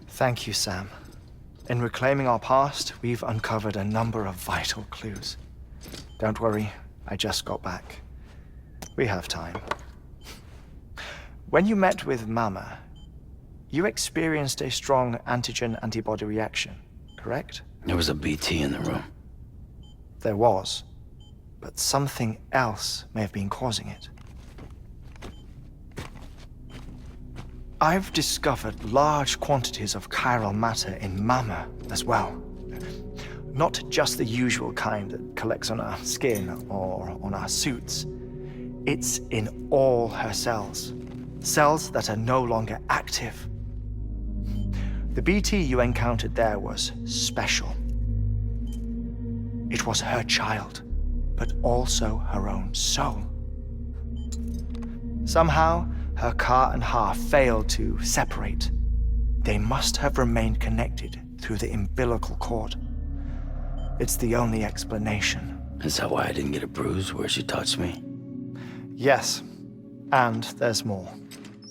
Thank you, Sam. In reclaiming our past, we've uncovered a number of vital clues. Don't worry, I just got back. We have time. When you met with Mama, you experienced a strong antigen-antibody reaction, correct? There was a BT in the room. There was, but something else may have been causing it. I've discovered large quantities of chiral matter in Mama as well. Not just the usual kind that collects on our skin or on our suits. It's in all her cells. Cells that are no longer active. The BT you encountered there was special. It was her child, but also her own soul. Somehow, her Ka and Ha failed to separate. They must have remained connected through the umbilical cord. It's the only explanation. Is that why I didn't get a bruise where she touched me? Yes, and there's more.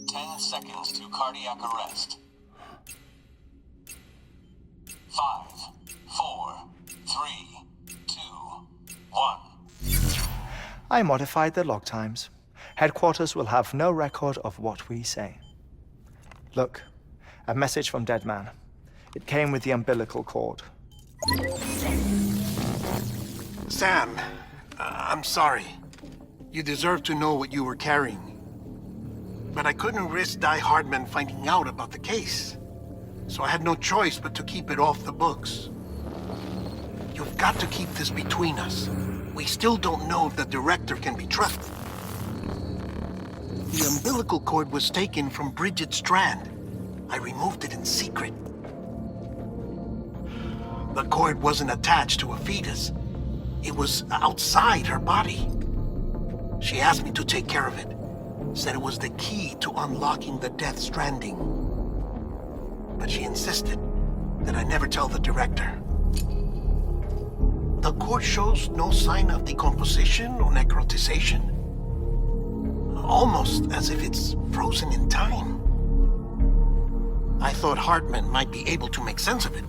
10 seconds to cardiac arrest. 5, 4, 3, 2, 1. I modified the log times. Headquarters will have no record of what we say. Look, a message from Deadman. It came with the umbilical cord. Sam, I'm sorry. You deserve to know what you were carrying. But I couldn't risk Die Hardman finding out about the case. So I had no choice but to keep it off the books. You've got to keep this between us. We still don't know if the director can be trusted. The umbilical cord was taken from Bridget Strand. I removed it in secret. The cord wasn't attached to a fetus. It was outside her body. She asked me to take care of it. Said it was the key to unlocking the Death Stranding. But she insisted that I never tell the director. The cord shows no sign of decomposition or necrotization. Almost as if it's frozen in time. I thought Hartman might be able to make sense of it,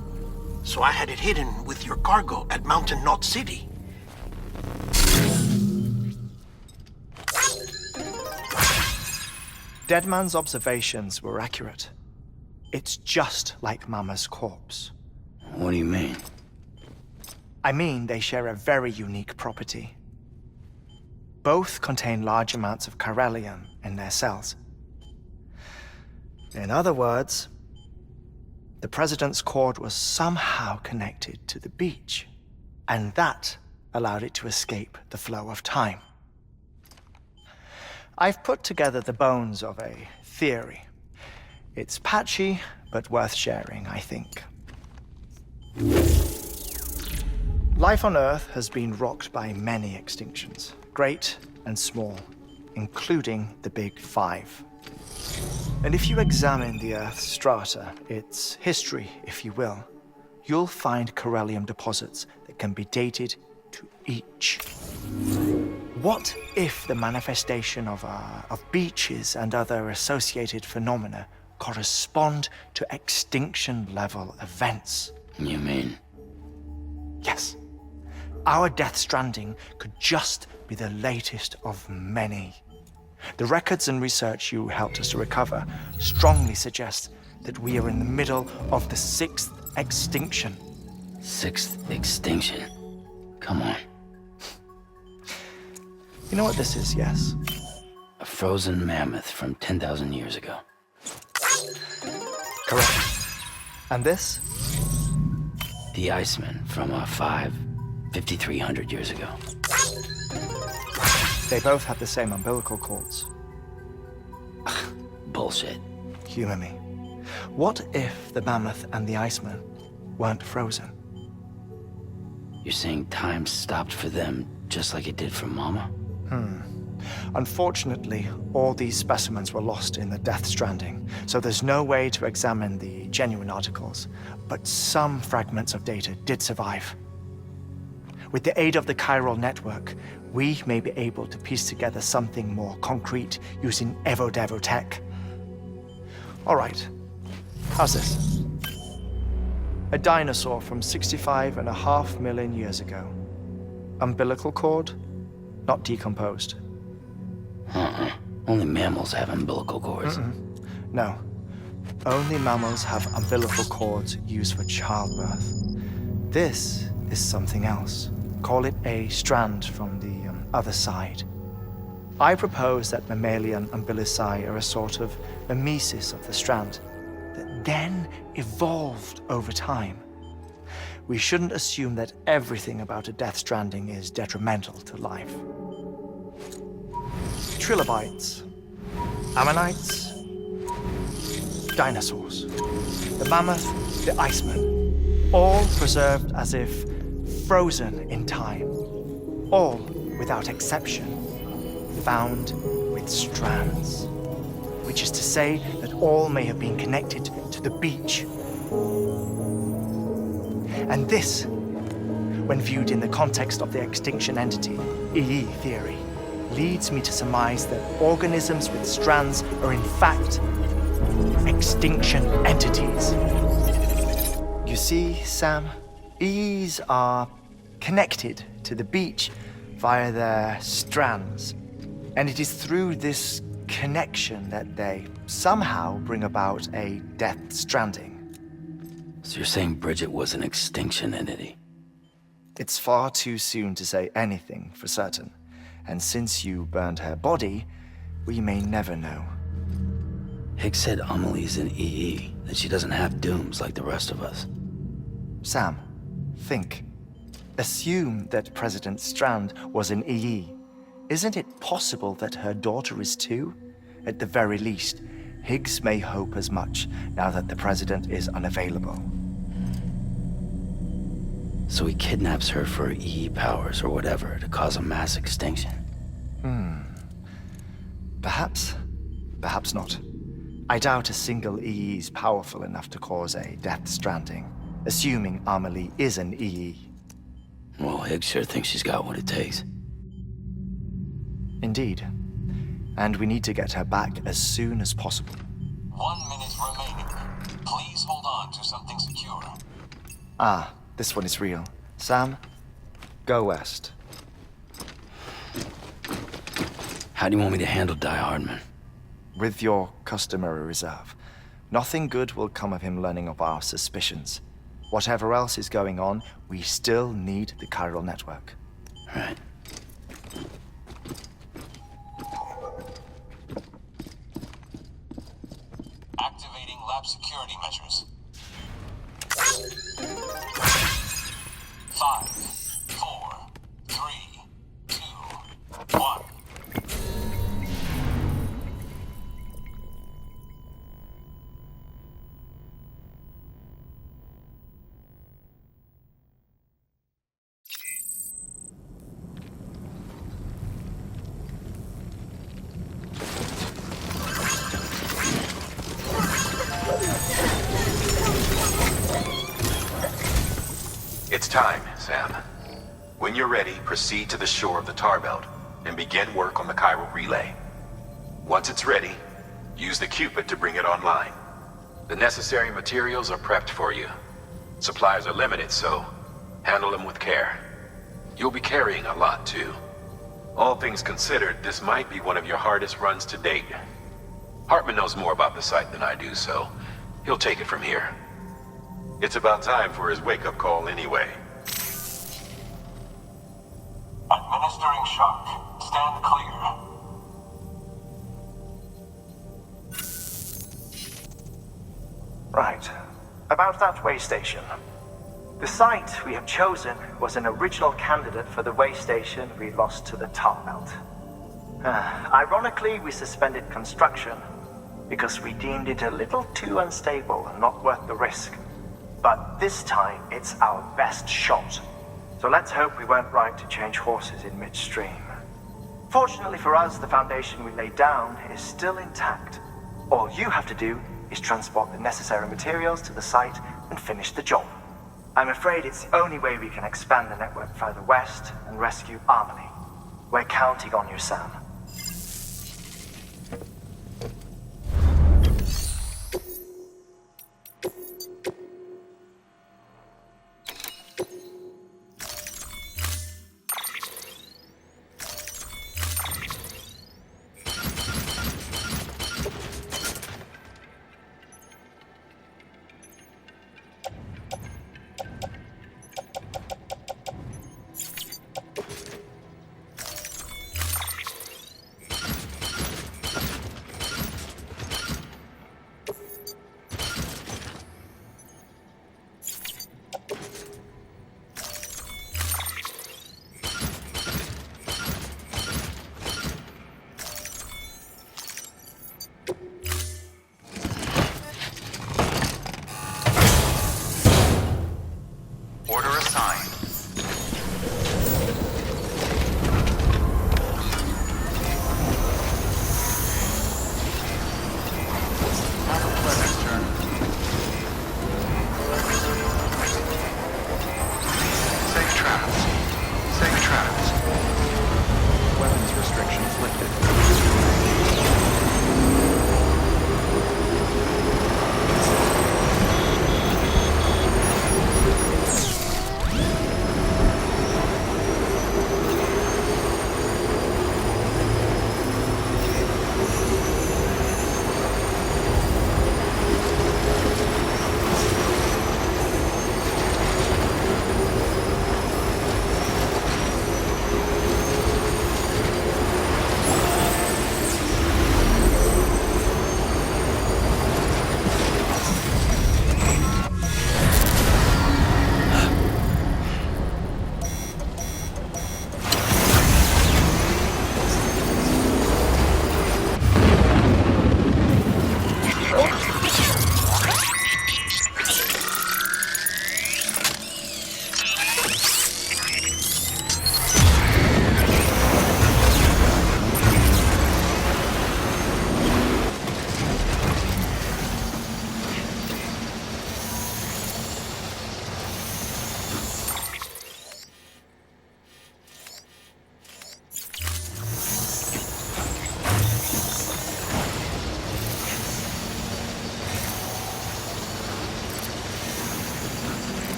so I had it hidden with your cargo at Mountain Knot City. Deadman's observations were accurate. It's just like Mama's corpse. What do you mean? I mean, they share a very unique property. Both contain large amounts of chiralium in their cells. In other words, the president's cord was somehow connected to the beach, and that allowed it to escape the flow of time. I've put together the bones of a theory. It's patchy, but worth sharing, I think. Life on Earth has been rocked by many extinctions, great and small, including the Big Five. And if you examine the Earth's strata, its history, if you will, you'll find chiralium deposits that can be dated to each. What if the manifestation of beaches and other associated phenomena correspond to extinction-level events? You mean? Yes. Our Death Stranding could just be the latest of many. The records and research you helped us to recover strongly suggest that we are in the middle of the 6th extinction. 6th extinction? Come on. You know what this is, yes? A frozen mammoth from 10,000 years ago. Correct. And this? The Iceman from 5,300 years ago. They both have the same umbilical cords. Bullshit. Humor me. What if the mammoth and the Iceman weren't frozen? You're saying time stopped for them just like it did for Mama? Unfortunately, all these specimens were lost in the Death Stranding, so there's no way to examine the genuine articles, but some fragments of data did survive. With the aid of the chiral network, we may be able to piece together something more concrete using Evo-Devo tech. All right, how's this? A dinosaur from 65.5 million years ago. Umbilical cord, not decomposed. Only mammals have umbilical cords. No, only mammals have umbilical cords used for childbirth. This is something else. Call it a strand from the other side. I propose that mammalian umbilici are a sort of mimesis of the strand that then evolved over time. We shouldn't assume that everything about a Death Stranding is detrimental to life. Trilobites, ammonites, dinosaurs, the mammoth, the iceman, all preserved as if frozen in time, all, without exception, found with strands, which is to say that all may have been connected to the beach. And this, when viewed in the context of the extinction entity, EE theory, leads me to surmise that organisms with strands are in fact extinction entities. You see, Sam, EEs are connected to the beach via their strands. And it is through this connection that they somehow bring about a Death Stranding. So you're saying Bridget was an extinction entity? It's far too soon to say anything for certain. And since you burned her body, we may never know. Higgs said Amelie's an EE, that she doesn't have dooms like the rest of us. Sam, think. Assume that President Strand was an EE. Isn't it possible that her daughter is too? At the very least, Higgs may hope as much now that the president is unavailable. So he kidnaps her for EE powers or whatever to cause a mass extinction. Perhaps. Perhaps not. I doubt a single EE is powerful enough to cause a Death Stranding, assuming Amelie is an EE. Well, Higgs sure thinks she's got what it takes. Indeed. And we need to get her back as soon as possible. 1 minute remaining. Please hold on to something secure. Ah, this one is real. Sam, go west. How do you want me to handle Die Hardman? With your customary reserve. Nothing good will come of him learning of our suspicions. Whatever else is going on, we still need the chiral network. Right. Activating lab security measures. 5, 4, 3, 2, 1. It's time, Sam. When you're ready, proceed to the shore of the tar belt and begin work on the chiral relay. Once it's ready, use the Cupid to bring it online. The necessary materials are prepped for you. Supplies are limited, so handle them with care. You'll be carrying a lot, too. All things considered, this might be one of your hardest runs to date. Hartman knows more about the site than I do, so he'll take it from here. It's about time for his wake-up call anyway. Administering shock. Stand clear. Right. About that way station. The site we have chosen was an original candidate for the way station we lost to the tar belt. Ironically, we suspended construction because we deemed it a little too unstable and not worth the risk. But this time, it's our best shot. So let's hope we weren't right to change horses in midstream. Fortunately for us, the foundation we laid down is still intact. All you have to do is transport the necessary materials to the site and finish the job. I'm afraid it's the only way we can expand the network further west and rescue Amelie. We're counting on you, Sam.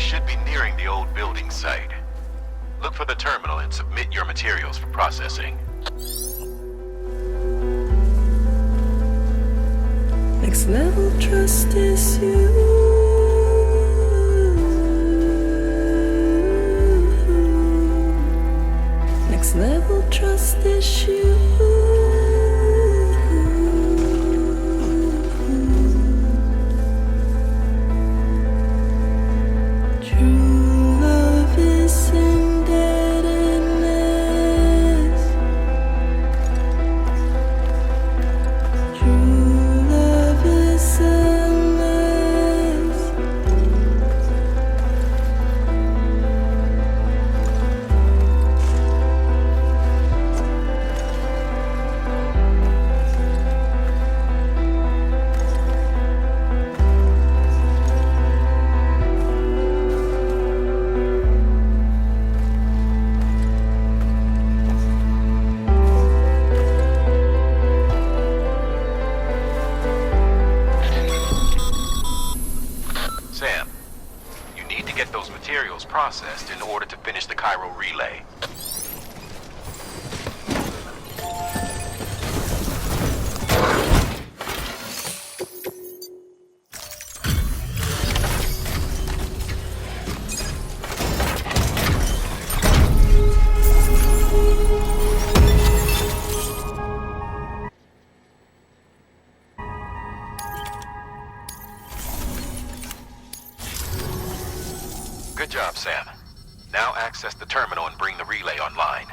should be nearing the old building site. Look for the terminal and submit your materials for processing. Next level trust is you. Next level trust is you. True love is indebtedness. True love is endless. Sam, you need to get those materials processed in order to finish the Cairo relay. Good job, Sam. Now access the terminal and bring the relay online.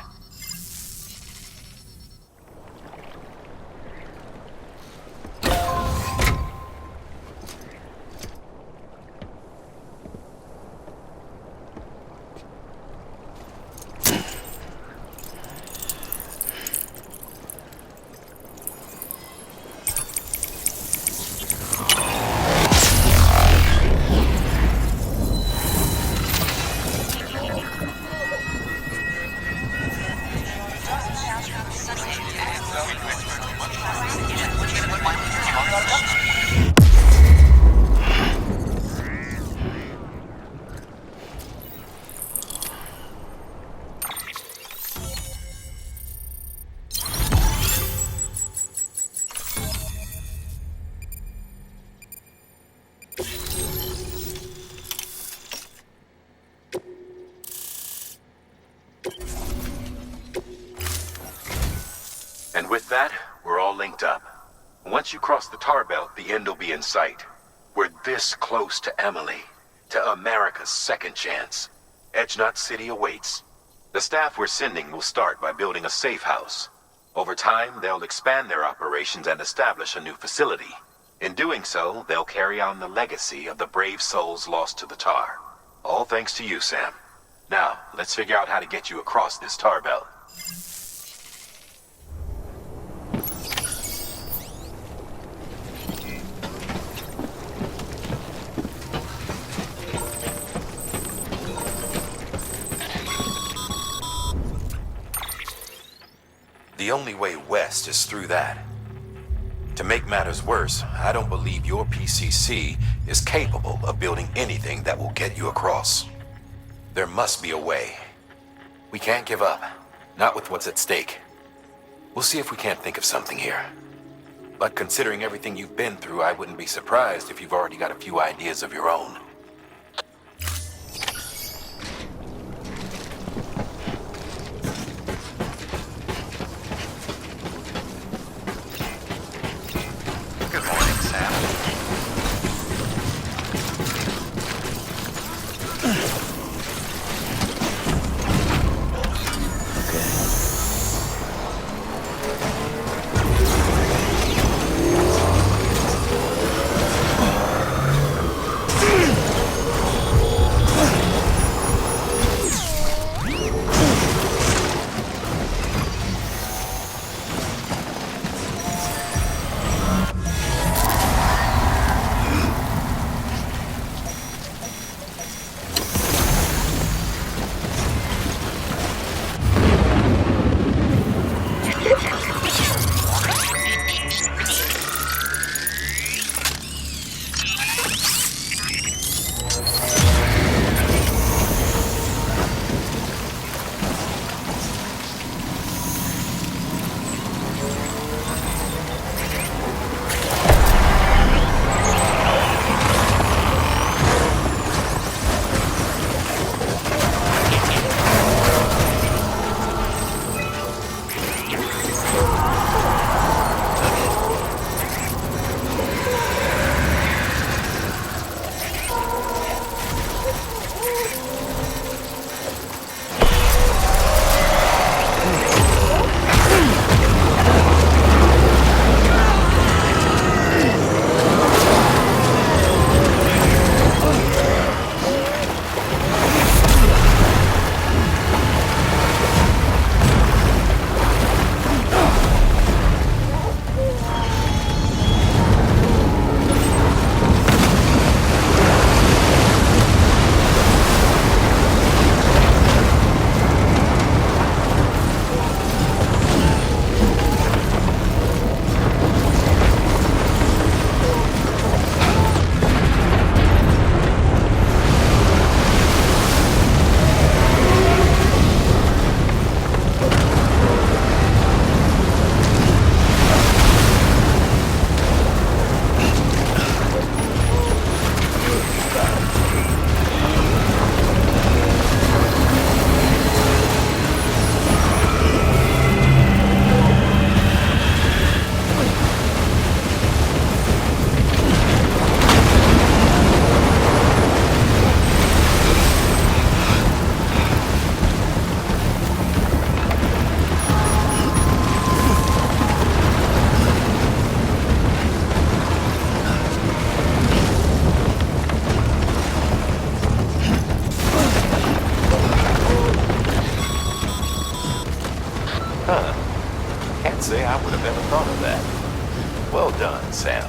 And with that, we're all linked up. Once you cross the tar belt, the end will be in sight. We're this close to Emily, to America's second chance. Edgenut City awaits. The staff we're sending will start by building a safe house. Over time, they'll expand their operations and establish a new facility. In doing so, they'll carry on the legacy of the brave souls lost to the tar. All thanks to you, Sam. Now, let's figure out how to get you across this tar belt. The only way west is through that. To make matters worse, I don't believe your PCC is capable of building anything that will get you across. There must be a way. We can't give up, not with what's at stake. We'll see if we can't think of something here. But considering everything you've been through, I wouldn't be surprised if you've already got a few ideas of your own. never thought of that. Well done, Sam.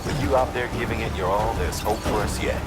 With you out there giving it your all, there's hope for us yet.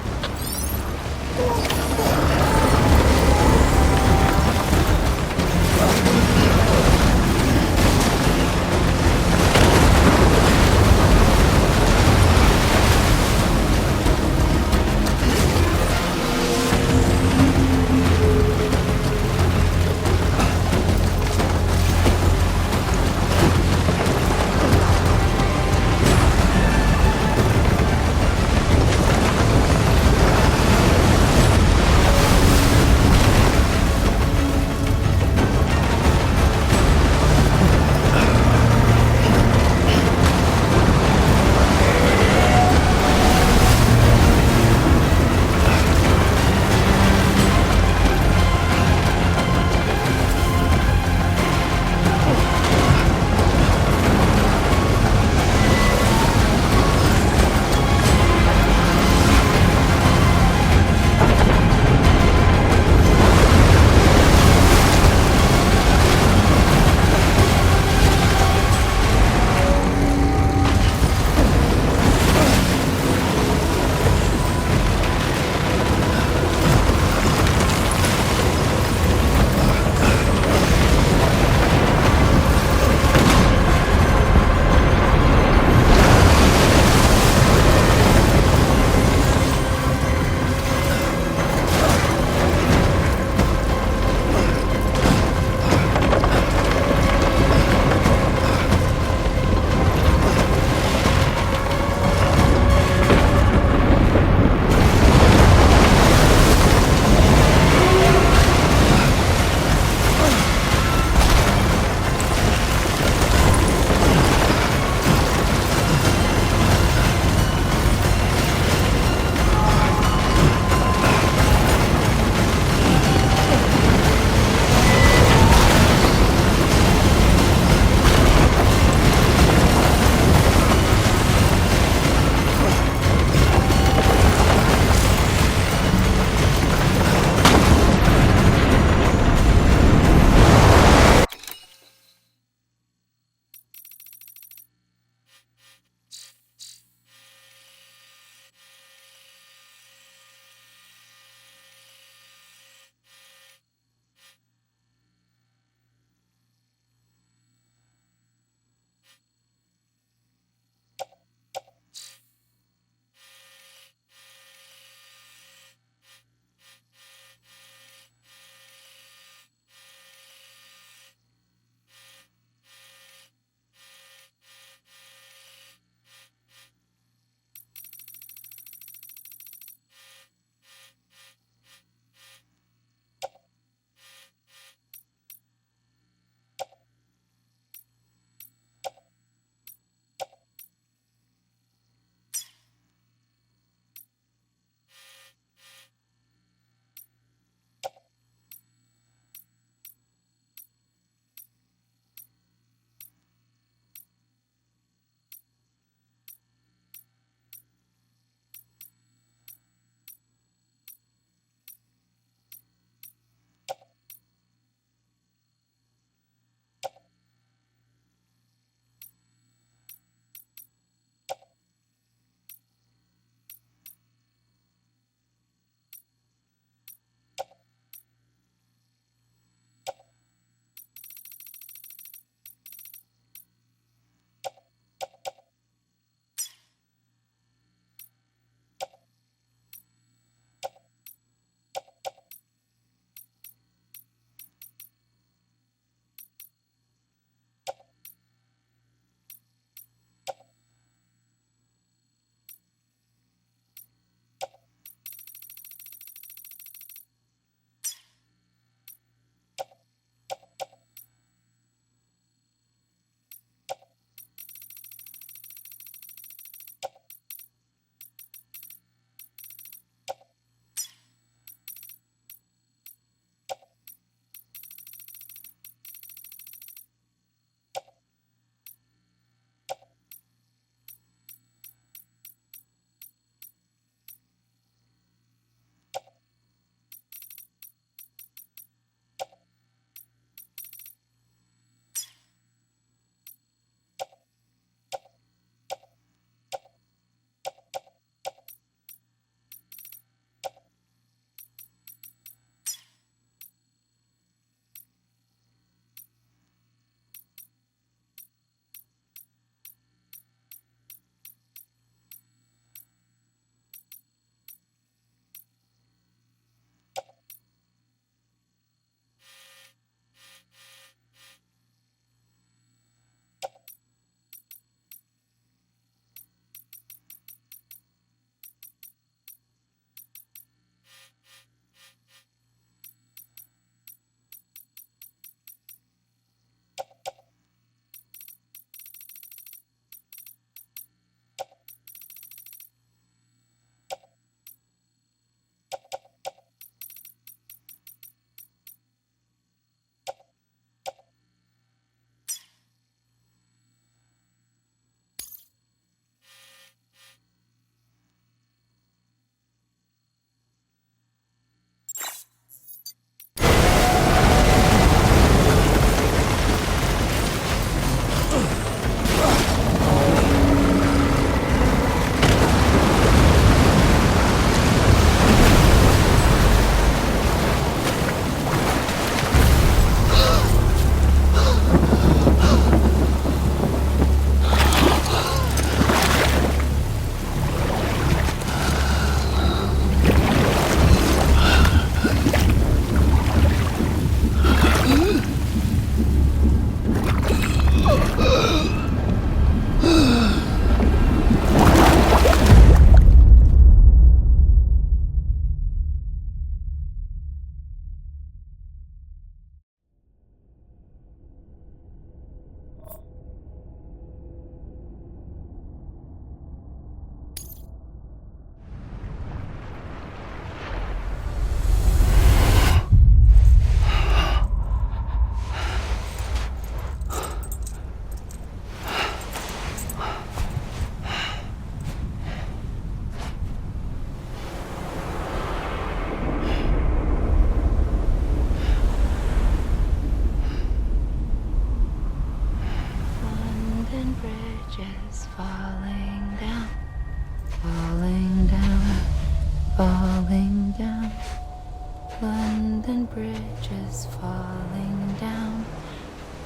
abandoned bridges falling down,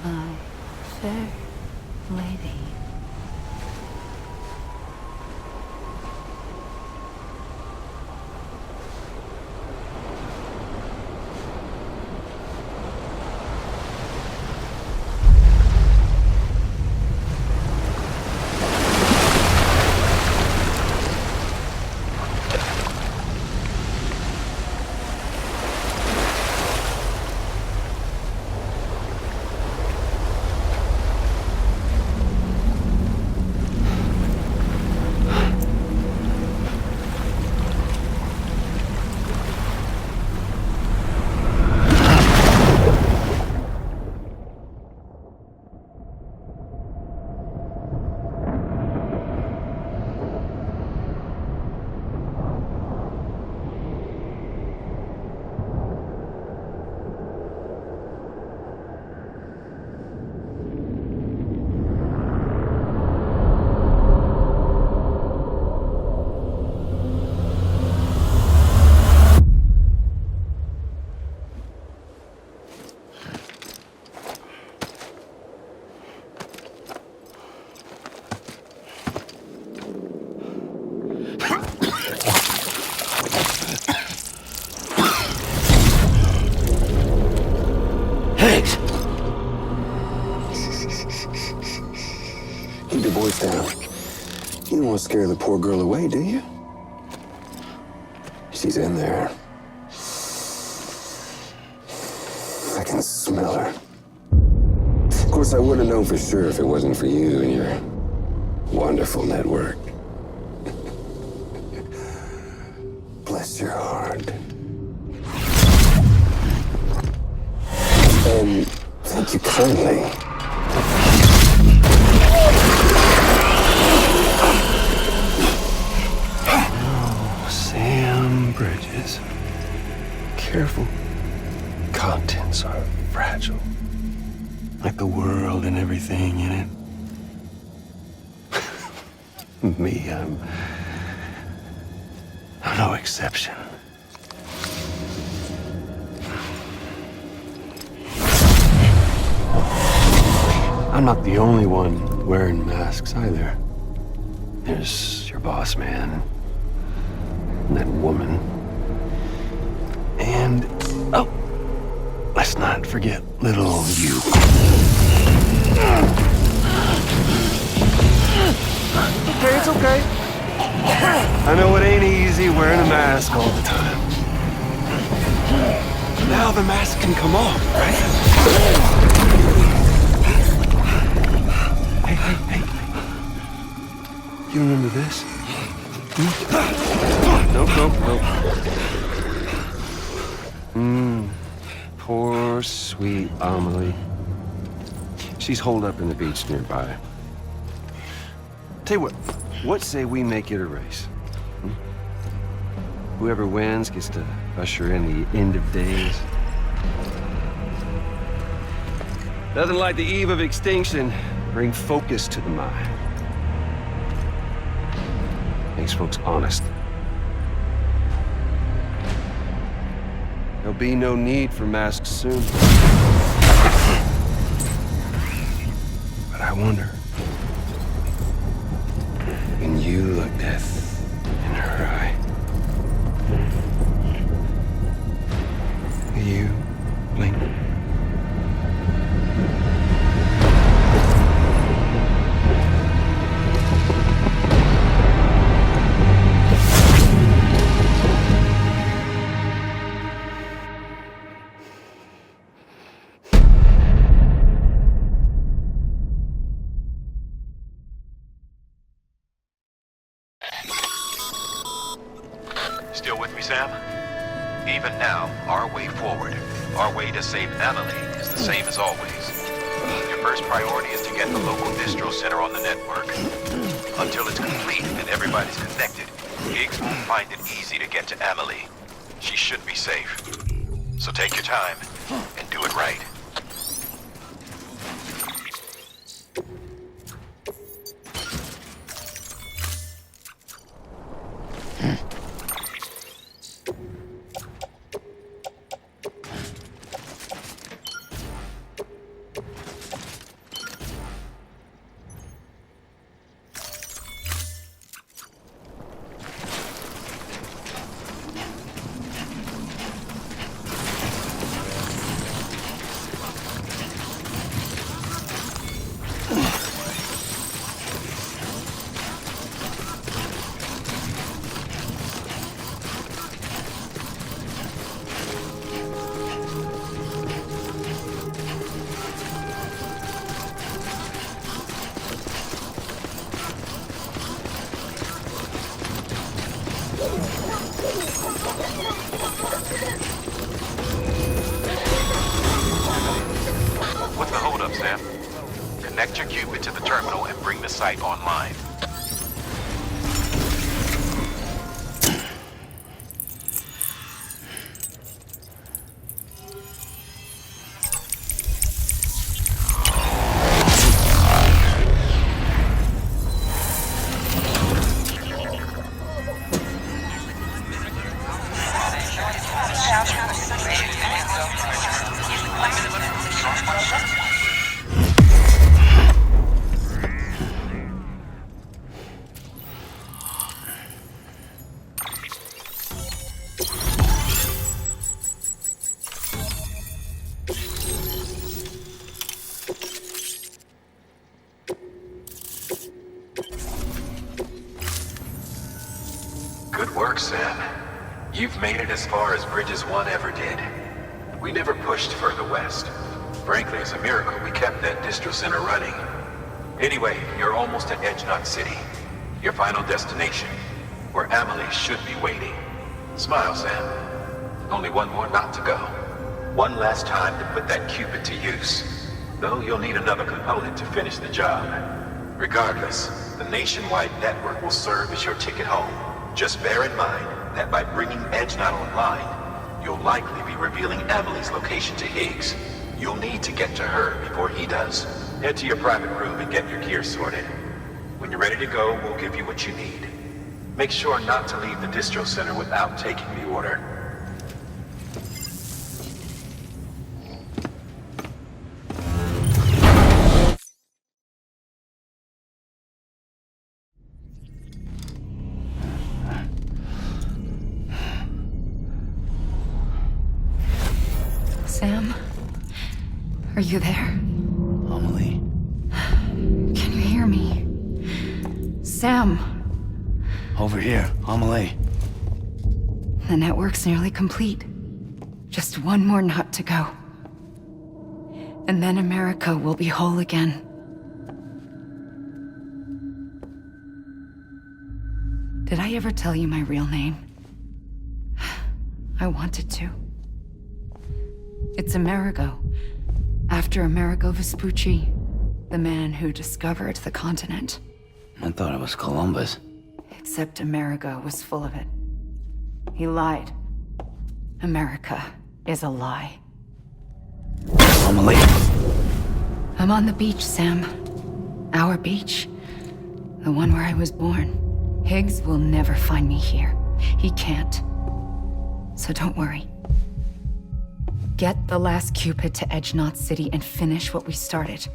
my fair lady. Keep your voice down. You don't want to scare the poor girl away, do you? She's in there. I can smell her. Of course, I wouldn't have known for sure if it wasn't for you and your wonderful network. Bless your heart. And thank you kindly. Sam Bridges. Careful. Contents are fragile. Like the world and everything in it. Me, I'm no exception. I'm not the only one wearing masks either. There's your boss man, and that woman, and, oh, let's not forget little you. Okay, it's okay. I know it ain't easy wearing a mask all the time. Now the mask can come off, right? Hey. You remember this? Nope. Poor, sweet Amelie. She's holed up in the beach nearby. Tell you what say we make it a race? Whoever wins gets to usher in the end of days. Nothing like the eve of extinction. Bring focus to the mind. Makes folks honest. There'll be no need for masks soon. But I wonder, when you look death in her eye, will you blink? Still with me, Sam? Even now, our way forward, our way to save Amelie, is the same as always. Your first priority is to get the local distro center on the network. Until it's complete and everybody's connected, Higgs won't find it easy to get to Amelie. She should be safe. So take your time and do it right. to the terminal and bring the site online. Good work, Sam. You've made it as far as Bridges 1 ever did. We never pushed further west. Frankly, it's a miracle we kept that distro center running. Anyway, you're almost at Edge Knot City, your final destination, where Amelie should be waiting. Smile, Sam. Only one more knot to go. One last time to put that Cupid to use. Though you'll need another component to finish the job. Regardless, the nationwide network will serve as your ticket home. Just bear in mind that by bringing Edge Knot online, you'll likely be revealing Amelie's location to Higgs. You'll need to get to her before he does. Head to your private room and get your gear sorted. When you're ready to go, we'll give you what you need. Make sure not to leave the distro center without taking the order. Sam? Are you there? Amelie? Can you hear me? Sam! Over here, Amelie. The network's nearly complete. Just one more knot to go. And then America will be whole again. Did I ever tell you my real name? I wanted to. It's Amerigo, after Amerigo Vespucci, the man who discovered the continent. I thought it was Columbus. Except Amerigo was full of it. He lied. America is a lie. Amelie! I'm on the beach, Sam. Our beach. The one where I was born. Higgs will never find me here. He can't. So don't worry. Get the last Cupid to Edge Knot City and finish what we started.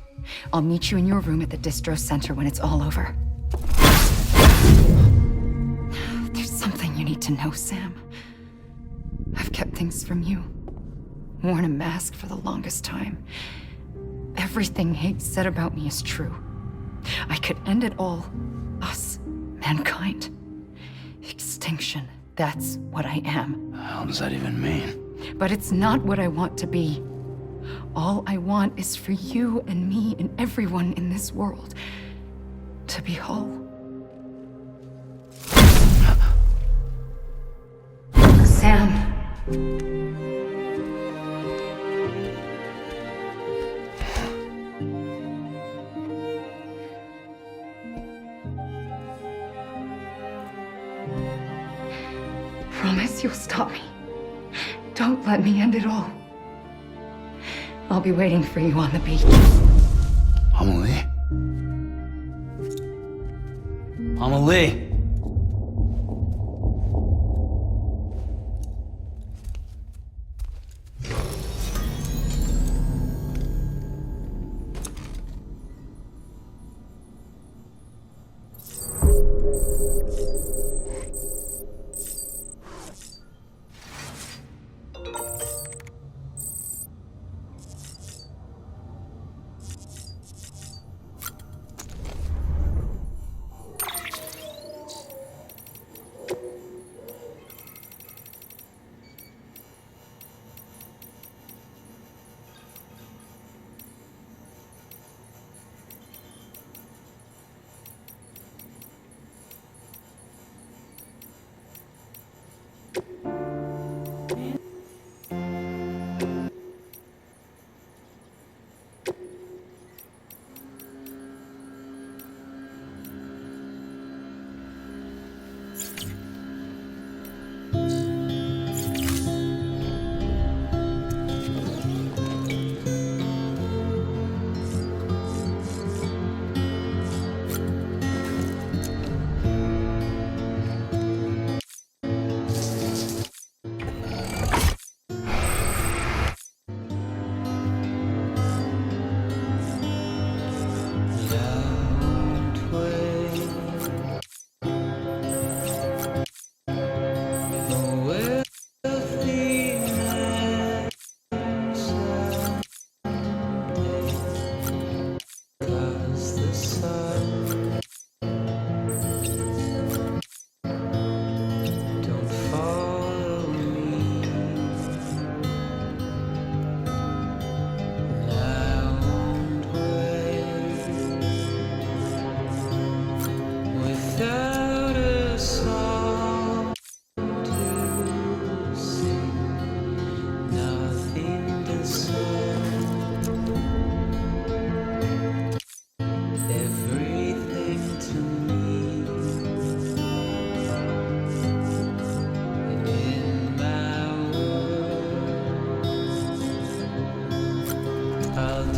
I'll meet you in your room at the distro center when it's all over. There's something you need to know, Sam. I've kept things from you. Worn a mask for the longest time. Everything Higgs said about me is true. I could end it all. Us. Mankind. Extinction. That's what I am. How does that even mean? But it's not what I want to be. All I want is for you and me and everyone in this world to be whole. Sam. Promise you'll stop me. Don't let me end it all. I'll be waiting for you on the beach. Amelie? Amelie!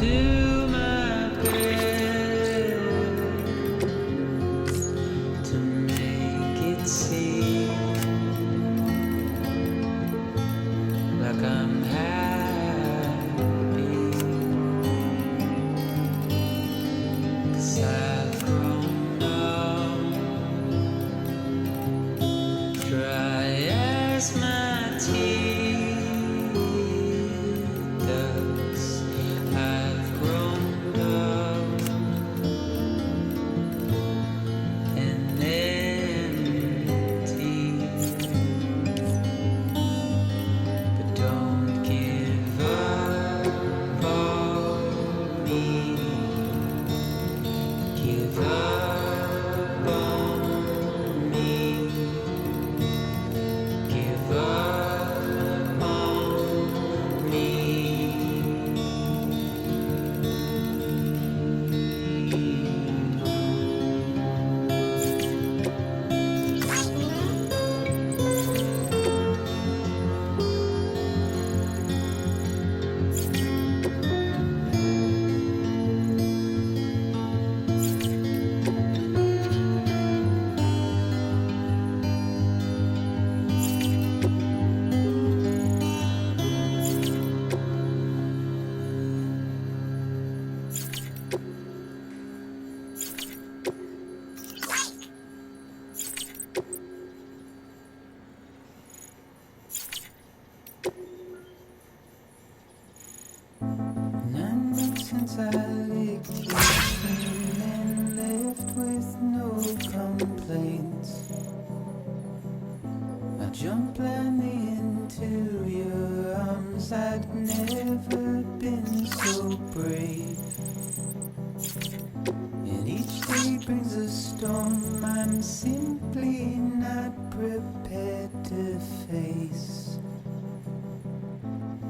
do my best to make it seem like I'm happy, 'cause I've grown up, dry as my teeth ducts. I've grown up and empty, but don't give up on me. Give up on me. Give up on me. Since I licked your skin and left with no complaints, I jumped blindly into your arms. I'd never been so brave, and each day brings a storm I'm simply not prepared to face.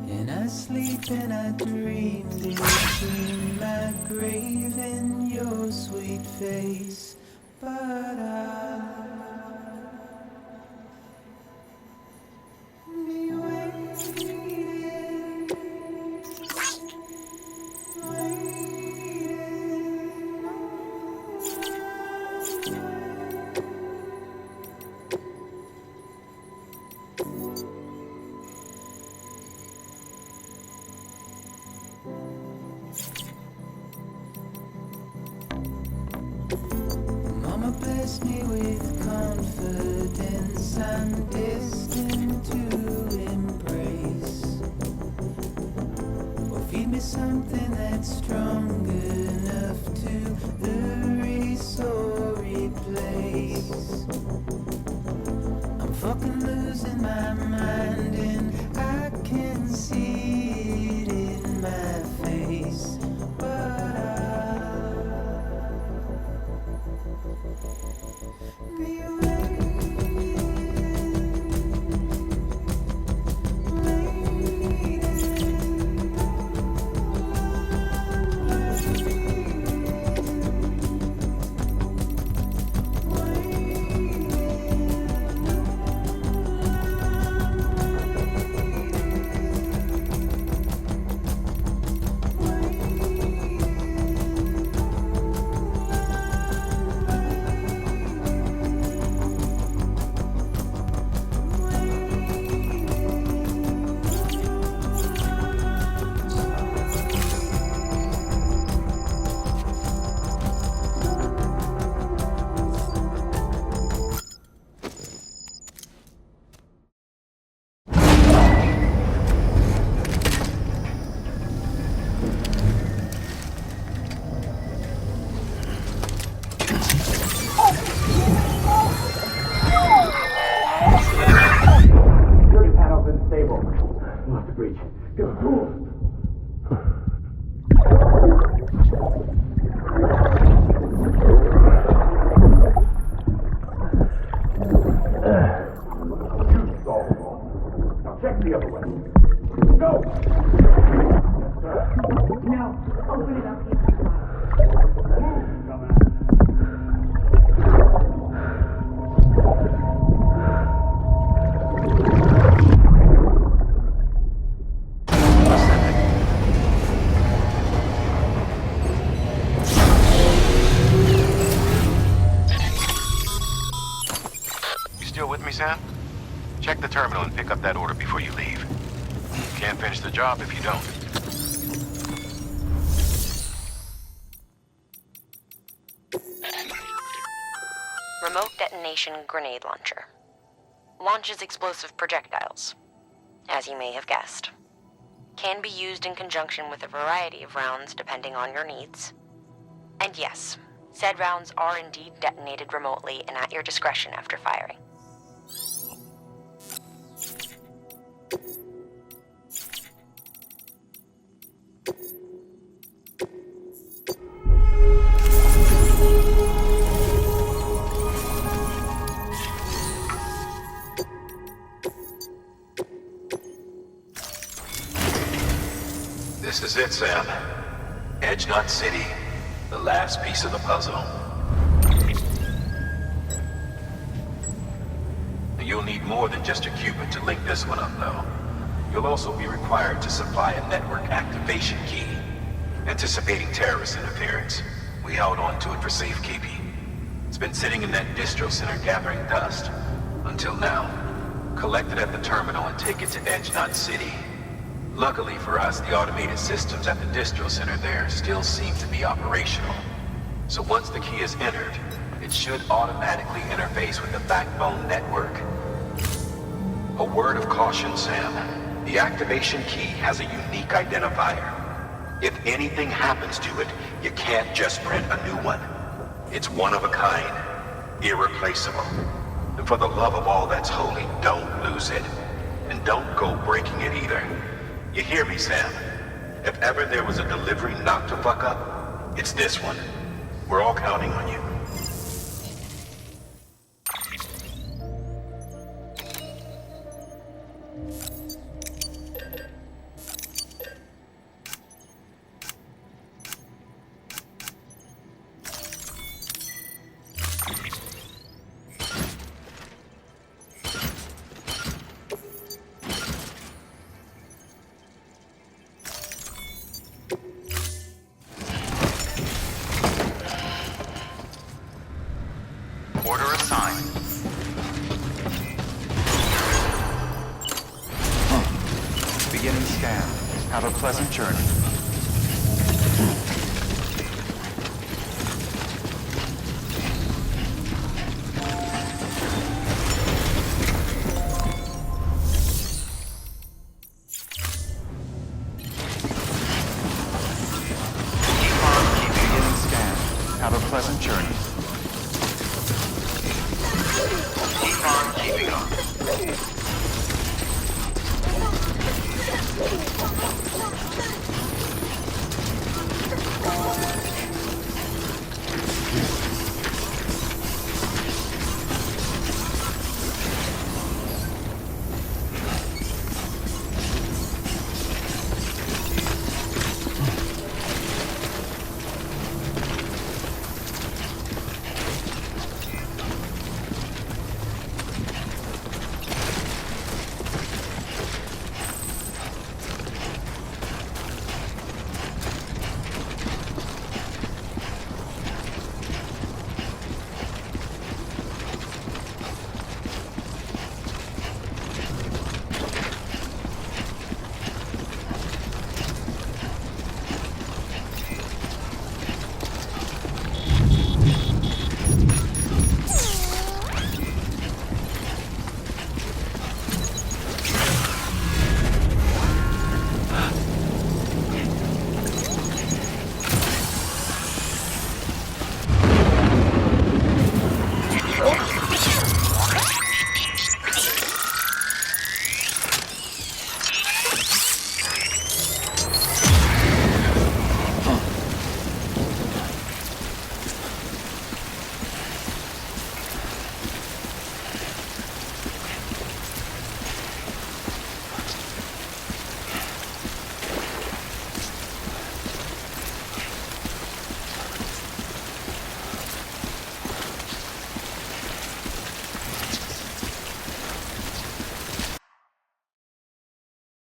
And I sleep and I dream between my grave and your sweet face. But I'll be waiting, Mama blessed me with confidence I'm destined to embrace. Or feed me something that's strong enough to erase or replace. I'm fucking losing my mind and I can see it in my face. But be the terminal and pick up that order before you leave. You can't finish the job if you don't. Remote detonation grenade launcher. Launches explosive projectiles, as you may have guessed. Can be used in conjunction with a variety of rounds depending on your needs. And yes, said rounds are indeed detonated remotely and at your discretion after firing. This is it, Sam. Edge Knot City, the last piece of the puzzle. You'll need more than just a Cupid to link this one up, though. You'll also be required to supply a network activation key. Anticipating terrorist interference, we held on to it for safekeeping. It's been sitting in that distro center gathering dust. Until now. Collect it at the terminal and take it to Edge Knot City. Luckily for us, the automated systems at the distro center there still seem to be operational. So once the key is entered, it should automatically interface with the backbone network. A word of caution, Sam. The activation key has a unique identifier. If anything happens to it, you can't just print a new one. It's one of a kind, irreplaceable. And for the love of all that's holy, don't lose it. And don't go breaking it either. You hear me, Sam? If ever there was a delivery not to fuck up, it's this one. We're all counting on you. Order assigned. Beginning scan. Have a pleasant journey. Keep beginning scan. Have a pleasant journey.